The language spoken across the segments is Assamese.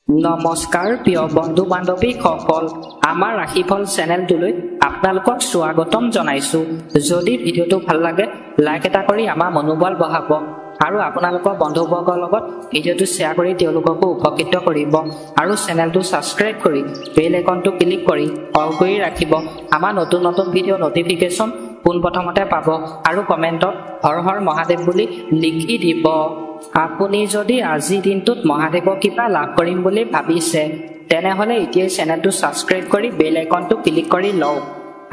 নমস্কাৰ প্ৰিয় বন্ধু বান্ধৱী সকল আমাৰ ৰাশিফল চেনেলটোলৈ আপোনালোকক স্বাগতম জনাইছো যদি ভিডিওটো ভাল লাগে লাইক এটা কৰি আমাৰ মনোবল বঢ়াব আৰু আপোনালোকৰ বন্ধুবৰ্গৰ লগত ভিডিওটো শ্বেয়াৰ কৰি তেওঁলোককো উপকৃত কৰিব আৰু চেনেলটো সাবস্ক্ৰাইব কৰি বেল আইকনটো ক্লিক কৰি অল কৰি ৰাখিব আমাৰ নতুন নতুন ভিডিও নটিফিকেশন পোনপ্ৰথমতে পাব আৰু কমেন্টত হৰ হৰ মহাদেৱ বুলি লিখি দিব আপুনি যদি আজি দিনটোত মহাদেৱক কিবা লাভ কৰিম বুলি ভাবিছে তেনেহলে এতিয়াই চেনেলটো সাবস্ক্ৰাইব কৰি বেল আইকনটো ক্লিক কৰি লওক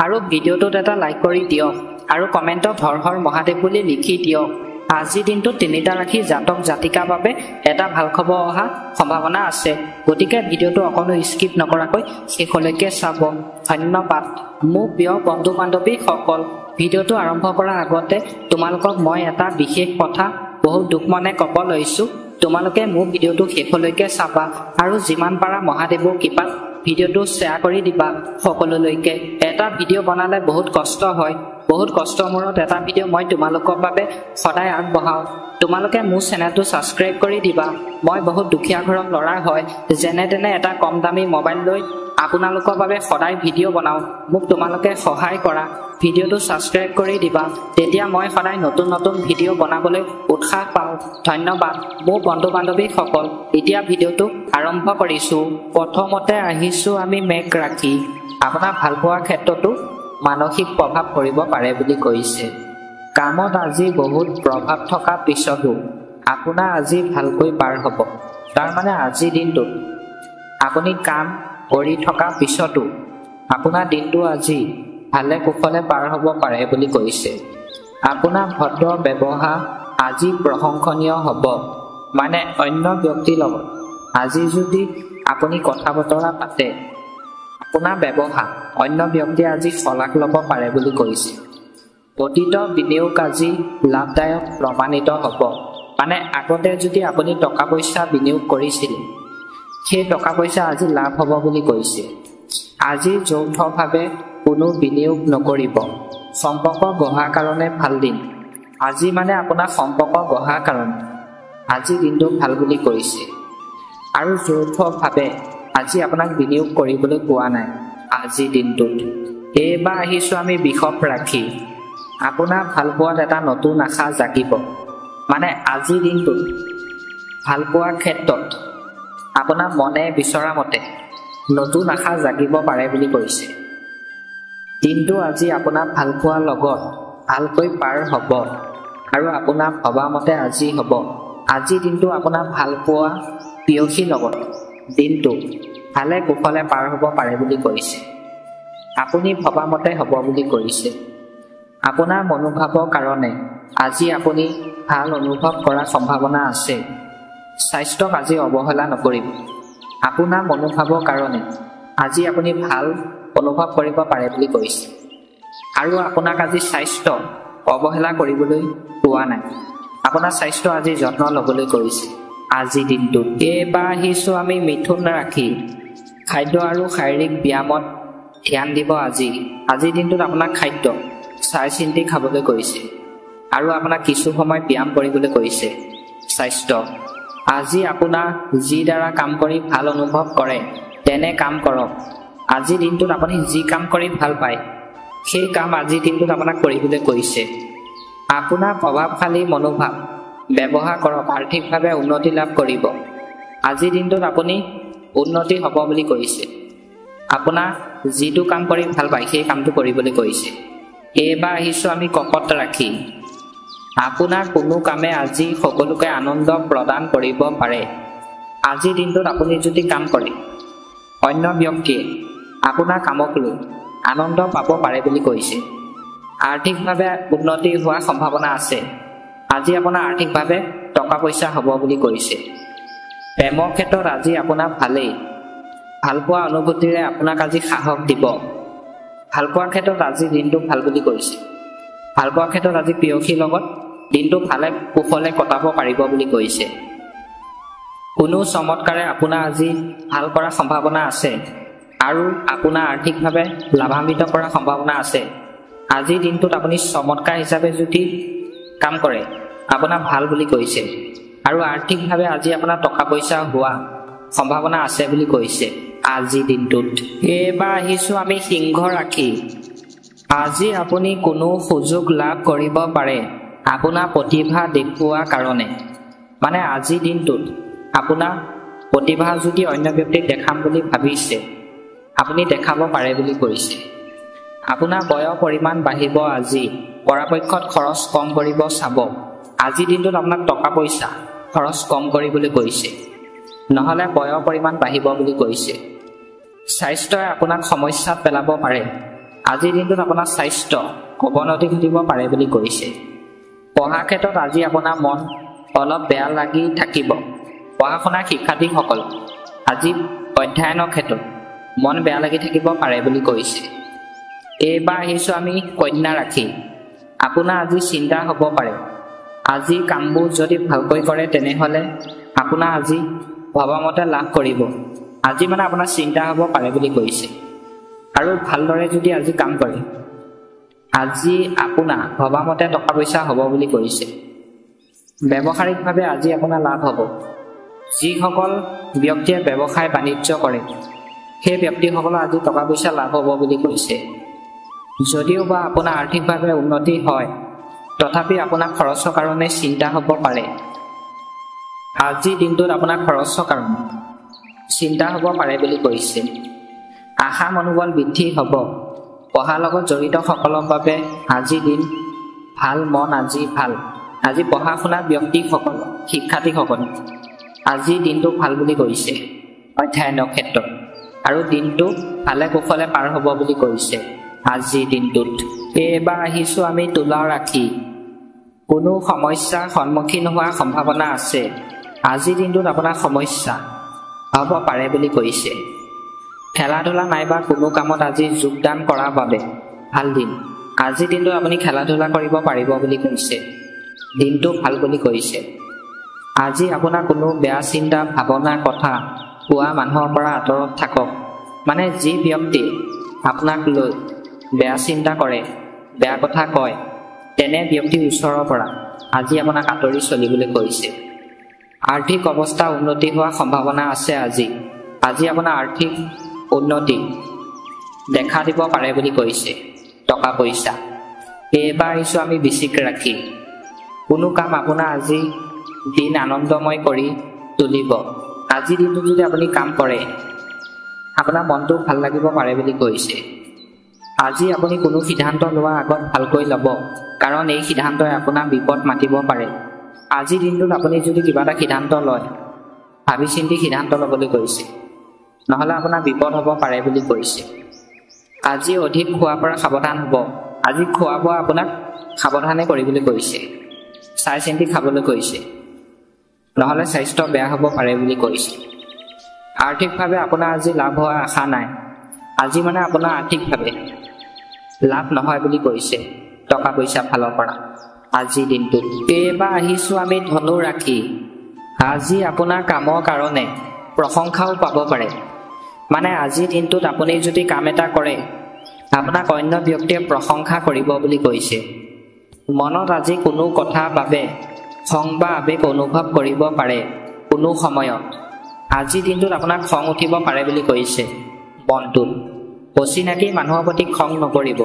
আৰু ভিডিওটোত এটা লাইক কৰি দিয়ক আৰু কমেন্টত হৰ হৰ মহাদেৱ বুলি লিখি দিয়ক আজি দিনটো তিনিটা ৰাশি জাতক জাতিকাৰ বাবে এটা ভাল খবৰ অহা সম্ভাৱনা আছে গতিকে ভিডিওটো অকনো স্কিপ নকৰাকৈ শেষলৈকে চাব ধন্যবাদ মোৰ প্ৰিয় বন্ধু বান্ধৱী সকল ভিডিওটো আৰম্ভ কৰাৰ আগতে তোমালোকক মই এটা বিশেষ কথা বহুত দুখ মনে ক'ব লৈছো তোমালোকে মোৰ ভিডিওটো শেষলৈকে চাবা আৰু যিমান পাৰা মহাদেৱৰ কৃপাত ভিডিওটো শ্বেয়াৰ কৰি দিবা সকলোলৈকে এটা ভিডিও বনালে বহুত কষ্ট হয় বহুত কষ্টৰ মূৰত এটা ভিডিও মই তোমালোকৰ বাবে সদায় আগবঢ়াও তোমালোকে মোৰ চেনেলটো সাবস্ক্ৰাইব কৰি দিবা মই বহুত দুখীয়া ঘৰৰ ল'ৰা হয় যেনে তেনে এটা কম দামী মোবাইল লৈ আপোনালোকৰ বাবে সদায় ভিডিও বনাও মোক তোমালোকে সহায় কৰা ভিডিওটো সাবস্ক্ৰাইব কৰি দিবা তেতিয়া মই সদায় নতুন নতুন ভিডিও বনাবলৈ উৎসাহ পাওঁ ধন্যবাদ মোৰ বন্ধু বান্ধৱী সকল এতিয়া ভিডিওটো আৰম্ভ কৰিছো প্ৰথমতে আহিছো আমি মেঘ ৰাশি আপোনাৰ ভালপোৱাৰ ক্ষেত্ৰতো মানসিক প্ৰভাৱ পৰিব পাৰে বুলি কৈছে কামত আজি বহুত প্ৰভাৱ থকা পিছতো আপোনাৰ আজি ভালকৈ পাৰ হ'ব তাৰ মানে আজি দিনটো আপুনি কাম কৰি থকা পিছতো আপোনাৰ দিনটো আজি ভালে কুশলে পাৰ হ'ব পাৰে বুলি কৈছে আপোনাৰ ভদ্ৰ ব্যৱহাৰ আজি প্ৰশংসনীয় হ'ব মানে অন্য ব্যক্তিৰ লগত আজি যদি আপুনি কথা বতৰা পাতে আপোনাৰ ব্যৱহাৰ অন্য ব্যক্তিয়ে আজি শলাগ ল'ব পাৰে বুলি কৈছে অতীত বিনিয়োগ আজি লাভদায়ক প্ৰমাণিত হ'ব মানে আগতে যদি আপুনি টকা পইচা বিনিয়োগ কৰিছিল সেই টকা পইচা আজি লাভ হ'ব বুলি কৈছে আজি যৌথভাৱে কোনো বিনিয়োগ নকৰিব সম্পৰ্ক গঢ়াৰ কাৰণে ভাল দিন আজি মানে আপোনাৰ সম্পৰ্ক গঢ়াৰ কাৰণে আজি দিনটো ভাল বুলি কৈছে আৰু যৌথভাৱে আজি আপোনাক বিনিয়োগ কৰিবলৈ পোৱা নাই আজি দিনটোত এইবাৰ আহিছো আমি বৃষভ ৰাশি আপোনাৰ ভালপোৱাত এটা নতুন আশা জাগিব মানে আজি দিনটোত ভালপোৱাৰ ক্ষেত্ৰত আপোনাৰ মনে বিচৰা মতে নতুন আশা জাগিব পাৰে বুলি কৈছে দিনটো আজি আপোনাৰ ভালপোৱাৰ লগত ভালকৈ পাৰ হ'ব আৰু আপোনাৰ ভবা মতে আজি হ'ব আজি দিনটো আপোনাৰ ভালপোৱা প্ৰিয়সীৰ লগত দিনটো ভালে কুশলে পাৰ হ'ব পাৰে বুলি কৈছে আপুনি ভবা মতে হ'ব বুলি কৈছে আপোনাৰ মনোভাৱৰ কাৰণে আজি আপুনি ভাল অনুভৱ কৰাৰ সম্ভাৱনা আছে স্বাস্থ্যক আজি অৱহেলা নকৰিব আপোনাৰ মনোভাৱৰ কাৰণে আজি আপুনি ভাল অনুভৱ কৰিব পাৰে বুলি কৈছে আৰু আপোনাক আজি স্বাস্থ্য অৱহেলা কৰিবলৈ পোৱা নাই আপোনাৰ স্বাস্থ্য আজি যত্ন ল'বলৈ কৈছে আজি দিনটোত এইবাৰ আহিছো আমি মিথুন ৰাশি খাদ্য আৰু শাৰীৰিক ব্যায়ামত ধ্যান দিব আজি দিনটোত আপোনাক খাদ্য চাই চিন্তি খাবলৈ কৈছে আৰু আপোনাক কিছু সময় ব্যায়াম কৰিবলৈ কৈছে স্বাস্থ্য আজি আপোনাৰ যি দ্বাৰা কাম কৰি ভাল অনুভৱ কৰে তেনে কাম কৰক আজি দিনটোত আপুনি যি কাম কৰি ভাল পায় সেই কাম আজি দিনটোত আপোনাক কৰিবলৈ কৈছে আপোনাৰ প্ৰভাৱশালী মনোভাৱ ব্যৱহাৰ কৰক আৰ্থিকভাৱে উন্নতি লাভ কৰিব আজি দিনটোত আপুনি উন্নতি হ'ব বুলি কৈছে আপোনাৰ যিটো কাম কৰি ভাল পায় সেই কামটো কৰিবলৈ কৈছে এইবাৰ আহিছো আমি কৰ্কট ৰাশি আপোনাৰ কোনো কামে আজি সকলোকে আনন্দ প্ৰদান কৰিব পাৰে আজি দিনটোত আপুনি যদি কাম কৰে অন্য ব্যক্তিয়ে আপোনাৰ কামক লৈ আনন্দ পাব পাৰে বুলি কৈছে আৰ্থিকভাৱে উন্নতি হোৱাৰ সম্ভাৱনা আছে আজি আপোনাৰ আৰ্থিকভাৱে টকা পইচা হ'ব বুলি কৈছে প্ৰেমৰ ক্ষেত্ৰত আজি আপোনাৰ ভালেই ভালপোৱা অনুভূতিৰে আপোনাক আজি সাহস দিব ভালপোৱাৰ ক্ষেত্ৰত আজি দিনটো ভাল বুলি কৈছে ভালপোৱাৰ ক্ষেত্ৰত আজি প্ৰিয়সীৰ লগত দিনটো ভালে কুশলে কটাব পাৰিব বুলি কৈছে কোনো চমৎকাৰে আপোনাৰ আজি ভাল কৰাৰ সম্ভাৱনা আছে আৰু আপোনাৰ আৰ্থিকভাৱে লাভান্বিত কৰাৰ সম্ভাৱনা আছে আজি দিনটোত আপুনি চমৎকাৰ হিচাপে যদি কাম কৰে আপোনাৰ ভাল বুলি কৈছে আৰু আৰ্থিকভাৱে আজি আপোনাৰ টকা পইচা হোৱা সম্ভাৱনা আছে বুলি কৈছে আজি দিনটোত। এইবাৰ আহিছোঁ আমি সিংহ ৰাশি। আজি আপুনি কোনো সুযোগ লাভ কৰিব পাৰে আপোনাৰ প্ৰতিভা দেখুওৱাৰ কাৰণে। মানে আজিৰ দিনটোত আপোনাৰ প্ৰতিভা যদি অন্য ব্যক্তিক দেখাম বুলি ভাবিছে আপুনি দেখাব পাৰে বুলি কৈছে। আপোনাৰ বয়ৰ পৰিমাণ বাঢ়িব আজি। পৰাপক্ষত খৰচ কম কৰিব চাব। আজিৰ দিনটোত আপোনাক টকা পইচা খৰচ কম কৰিবলৈ কৈছে, নহ'লে বয়ৰ পৰিমাণ বাঢ়িব বুলি কৈছে। স্বাস্থ্যই আপোনাক সমস্যাত পেলাব পাৰে। আজিৰ দিনটোত আপোনাৰ স্বাস্থ্য অৱনতি ঘটিব পাৰে বুলি কৈছে। পঢ়াৰ ক্ষেত্ৰত আজি আপোনাৰ মন অলপ বেয়া লাগি থাকিব। পঢ়া শুনাৰ শিক্ষাৰ্থীসকল আজি অধ্যয়নৰ ক্ষেত্ৰত মন বেয়া লাগি থাকিব পাৰে বুলি কৈছে। এইবাৰ আহিছোঁ আমি কন্যা ৰাশি। আপোনাৰ আজি চিন্তা হ'ব পাৰে। আজি কামবোৰ যদি ভালকৈ কৰে তেনেহ'লে আপোনাৰ আজি ভবামতে লাভ কৰিব। আজি মানে আপোনাৰ চিন্তা হ'ব পাৰে বুলি কৈছে। আৰু ভালদৰে যদি আজি কাম কৰে আজি আপোনাৰ ভবামতে টকা পইচা হ'ব বুলি কৈছে। ব্যৱসায়িকভাৱে আজি আপোনাৰ লাভ হ'ব। যিসকল ব্যক্তিয়ে ব্যৱসায় বাণিজ্য কৰে সেই ব্যক্তিসকলৰ আজি টকা পইচা লাভ হ'ব বুলি কৈছে। যদিও বা আপোনাৰ আৰ্থিকভাৱে উন্নতি হয় তথাপি আপোনাৰ খৰচৰ কাৰণে চিন্তা হ'ব পাৰে। আজিৰ দিনটোত আপোনাৰ খৰচৰ কাৰণে চিন্তা হ'ব পাৰে বুলি কৈছে। আশা মনোবল বৃদ্ধি হ'ব। পঢ়াৰ লগত জড়িতসকলৰ বাবে আজিৰ দিন ভাল। মন আজি ভাল। আজি পঢ়া শুনা ব্যক্তিসকল শিক্ষাৰ্থীসকল আজিৰ দিনটো ভাল বুলি কৈছে অধ্যয়নৰ ক্ষেত্ৰত। আৰু দিনটো ভালে কুশলে পাৰ হ'ব বুলি কৈছে আজিৰ দিনটোত। এইবাৰ আহিছোঁ আমি তুলা ৰাশি। কোনো সমস্যাৰ সন্মুখীন হোৱাৰ সম্ভাৱনা আছে। আজিৰ দিনটোত আপোনাৰ সমস্যা হ'ব পাৰে বুলি কৈছে। খেলা ধূলা নাইবা কোনো কামত আজি যোগদান কৰাৰ বাবে ভাল দিন। আজিৰ দিনটোত আপুনি খেলা ধূলা কৰিব পাৰিব বুলি কৈছে। দিনটো ভাল বুলি কৈছে। আজি আপোনাৰ কোনো বেয়া চিন্তা ভাৱনাৰ কথা কোৱা মানুহৰ পৰা আঁতৰত থাকক। মানে যি ব্যক্তি আপোনাক লৈ বেয়া চিন্তা কৰে বেয়া কথা কয় তেনে ব্যক্তিৰ ওচৰৰ পৰা আজি আপোনাক আঁতৰি চলিবলৈ কৈছে। আৰ্থিক অৱস্থা উন্নতি হোৱাৰ সম্ভাৱনা আছে আজি। আজি আপোনাৰ আৰ্থিক উন্নতি দেখা দিব পাৰে বুলি কৈছে টকা পইচা। এইবাৰ আহিছোঁ আমি বৃশ্চিক ৰাশি। কোনো কাম আপোনাৰ আজি দিন আনন্দময় কৰি তুলিব। আজিৰ দিনটো যদি আপুনি কাম কৰে আপোনাৰ মনটো ভাল লাগিব পাৰে বুলি কৈছে। আজি আপুনি কোনো সিদ্ধান্ত লোৱাৰ আগত ভালকৈ ল'ব, কাৰণ এই সিদ্ধান্তই আপোনাৰ বিপদ মাতিব পাৰে। আজিৰ দিনটোত আপুনি যদি কিবা এটা সিদ্ধান্ত লয় ভাবি চিন্তি সিদ্ধান্ত ল'বলৈ কৈছে, নহ'লে আপোনাৰ বিপদ হ'ব পাৰে বুলি কৈছে। আজি অধিক খোৱাৰ পৰা সাৱধান হ'ব। আজি খোৱা বোৱা আপোনাক সাৱধানে কৰিবলৈ কৈছে। চাই চিন্তি খাবলৈ কৈছে, নহ'লে স্বাস্থ্য বেয়া হ'ব পাৰে বুলি কৈছে। আৰ্থিকভাৱে আপোনাৰ আজি লাভ হোৱাৰ আশা নাই। আজি মানে আপোনাৰ আৰ্থিকভাৱে লাভ নহয় বুলি কৈছে টকা পইচা ফালৰ পৰা আজিৰ দিনটোত। এইবাৰ আহিছোঁ আমি ধনু ৰাশি। আজি আপোনাৰ কামৰ কাৰণে প্ৰশংসাও পাব পাৰে। মানে আজিৰ দিনটোত আপুনি যদি কাম এটা কৰে আপোনাক অন্য ব্যক্তিয়ে প্ৰশংসা কৰিব বুলি কৈছে। মনত আজি কোনো কথাৰ বাবে খং বা আৱেগ অনুভৱ কৰিব পাৰে কোনো সময়ত। আজিৰ দিনটোত আপোনাক খং উঠিব পাৰে বুলি কৈছে মনটোত। অচিনাকি মানুহৰ প্ৰতি খং নকৰিব।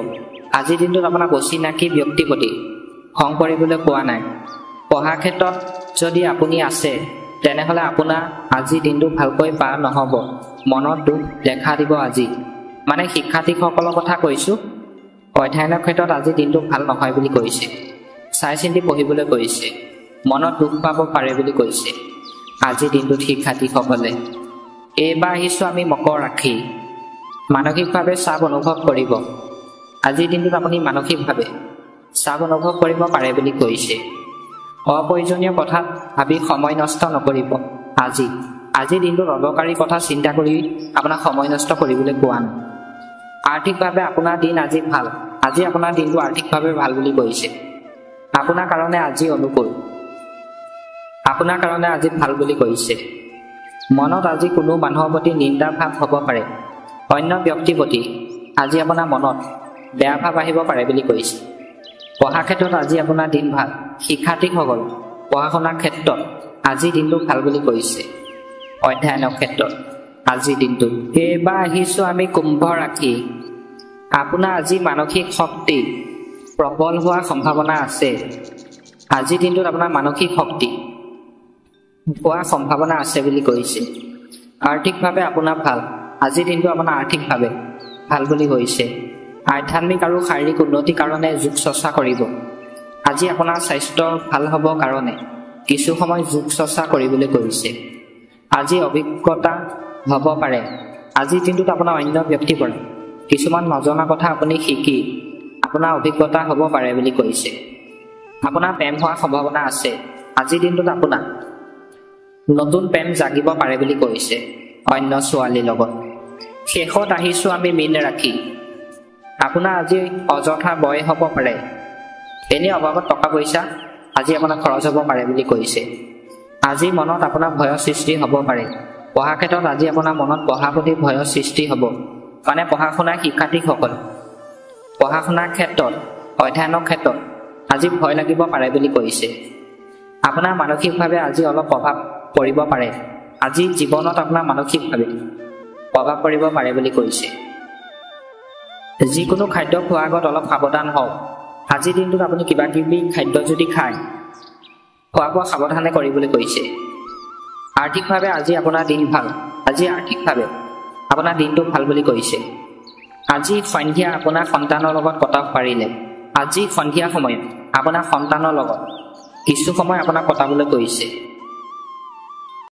আজিৰ দিনটোত আপোনাক অচিনাকি ব্যক্তিৰ প্ৰতি খং কৰিবলৈ কোৱা নাই। পঢ়াৰ ক্ষেত্ৰত যদি আপুনি আছে তেনেহ'লে আপোনাৰ আজিৰ দিনটো ভালকৈ পাৰ নহ'ব। মনত দুখ দেখা দিব আজি। মানে শিক্ষাৰ্থীসকলৰ কথা কৈছোঁ। অধ্যয়নৰ ক্ষেত্ৰত আজিৰ দিনটো ভাল নহয় বুলি কৈছে। চাই চিন্তি পঢ়িবলৈ কৈছে। মনত দুখ পাব পাৰে বুলি কৈছে আজিৰ দিনটোত শিক্ষাৰ্থীসকলে। এইবাৰ আহিছোঁ আমি মকৰ ৰাশি। মানসিকভাৱে চাপ অনুভৱ কৰিব। আজিৰ দিনটোত আপুনি মানসিকভাৱে চাপ অনুভৱ কৰিব পাৰে বুলি কৈছে। অপ্ৰয়োজনীয় কথাত ভাবি সময় নষ্ট নকৰিব। আজিৰ দিনটোত অদৰকাৰী কথা চিন্তা কৰি আপোনাক সময় নষ্ট কৰিবলৈ কোৱা নাই। আৰ্থিকভাৱে আপোনাৰ দিন আজি ভাল। আজি আপোনাৰ দিনটো আৰ্থিকভাৱে ভাল বুলি কৈছে। আপোনাৰ কাৰণে আজি অনুকূল। আপোনাৰ কাৰণে আজি ভাল বুলি কৈছে। মনত আজি কোনো মানুহৰ প্ৰতি নিন্দা ভাৱ হ'ব পাৰে। অন্য ব্যক্তিৰ প্ৰতি আজি আপোনাৰ মনত বেয়া ভাৱ আহিব পাৰে বুলি কৈছে। পঢ়াৰ ক্ষেত্ৰত আজি আপোনাৰ দিন ভাল। শিক্ষাৰ্থীসকল পঢ়া শুনাৰ ক্ষেত্ৰত আজিৰ দিনটো ভাল বুলি কৈছে। অধ্যয়নৰ ক্ষেত্ৰত আজিৰ দিনটো এইবাৰ আহিছোঁ আমি কুম্ভ ৰাশি আপোনাৰ আজি মানসিক শক্তি প্ৰবল হোৱাৰ সম্ভাৱনা আছে আজিৰ দিনটোত আপোনাৰ মানসিক শক্তি হোৱাৰ সম্ভাৱনা আছে বুলি কৈছে আৰ্থিকভাৱে আপোনাৰ ভাল আজিৰ দিনটো আপোনাৰ আৰ্থিকভাৱে ভাল বুলি কৈছে আধ্যাত্মিক আৰু শাৰীৰিক উন্নতিৰ কাৰণে যোগ চৰ্চা কৰিব আজি আপোনাৰ স্বাস্থ্য ভাল হ'ব কাৰণে কিছু সময় যোগ চৰ্চা কৰিবলৈ কৈছে আজি অভিজ্ঞতা হ'ব পাৰে আজিৰ দিনটোত আপোনাৰ অন্য ব্যক্তিৰ পৰা কিছুমান নজনা কথা আপুনি শিকি আপোনাৰ অভিজ্ঞতা হ'ব পাৰে বুলি কৈছে আপোনাৰ প্ৰেম হোৱাৰ সম্ভাৱনা আছে আজিৰ দিনটোত আপোনাৰ নতুন প্ৰেম জাগিব পাৰে বুলি কৈছে অন্য ছোৱালীৰ লগত শেষত আহিছোঁ আমি মীন ৰাশি আপোনাৰ আজি অযথা বয় হ'ব পাৰে এনে অভাৱত টকা পইচা আজি আপোনাৰ খৰচ হ'ব পাৰে বুলি কৈছে আজি মনত আপোনাৰ ভয়ৰ সৃষ্টি হ'ব পাৰে পঢ়া ক্ষেত্ৰত আজি আপোনাৰ মনত পঢ়াৰ প্ৰতি ভয়ৰ সৃষ্টি হ'ব মানে পঢ়া শুনা শিক্ষাৰ্থীসকল পঢ়া শুনাৰ ক্ষেত্ৰত অধ্যয়নৰ ক্ষেত্ৰত আজি ভয় লাগিব পাৰে বুলি কৈছে আপোনাৰ মানসিকভাৱে আজি অলপ প্ৰভাৱ পৰিব পাৰে আজি জীৱনত আপোনাৰ মানসিকভাৱে প্ৰভাৱ পৰিব পাৰে বুলি কৈছে যিকোনো খাদ্য খোৱাৰ আগত অলপ সাৱধান হওক আজিৰ দিনটোত আপুনি কিবা কিবি খাদ্য যদি খায় খোৱা বোৱা সাৱধানে কৰিবলৈ কৈছে আৰ্থিকভাৱে আজি আপোনাৰ দিন ভাল আজি আৰ্থিকভাৱে আপোনাৰ দিনটো ভাল বুলি কৈছে আজি সন্ধিয়া আপোনাৰ সন্তানৰ লগত কটাব পাৰিলে আজি সন্ধিয়া সময়ত আপোনাৰ সন্তানৰ লগত কিছু সময় আপোনাক কটাবলৈ কৈছে